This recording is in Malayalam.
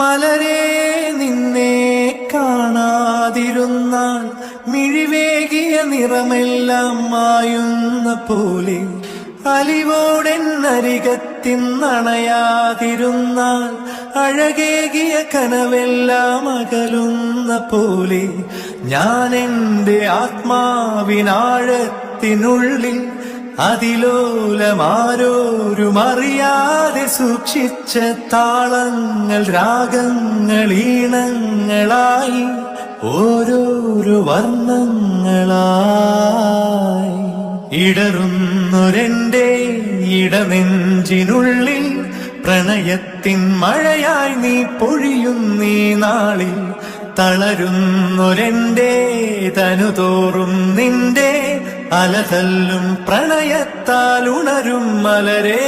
മലരേ നിന്നെ കാണാതിരുന്നാൽ മിഴിവേകിയ നിറമെല്ലാം മായുന്ന പോലെ അലിവോടെന്നരികത്തിന്നണയാതിരുന്നാൽ അഴകേകിയ കനവെല്ലാം അകലുന്ന പോലെ ഞാൻ എൻ്റെ ആത്മാവിനാഴത്തിനുള്ളിൽ അതിലോലമാരോരും അറിയാതെ സൂക്ഷിച്ച താളങ്ങൾ രാഗങ്ങൾ ഈണങ്ങളായി ഓരോരോ വർണ്ണങ്ങളായി ഇടറുന്നൊരെന്റെ ഇടനെഞ്ചിനുള്ളിൽ പ്രണയത്തിൻ മഴയായി നീ പൊഴിയുന്നീ നാളിൽ തളരുന്നൊരെന്റെ തനുതോറും നിന്റെ അലതല്ലും പ്രണയത്താൽ ഉണരും മലരേ.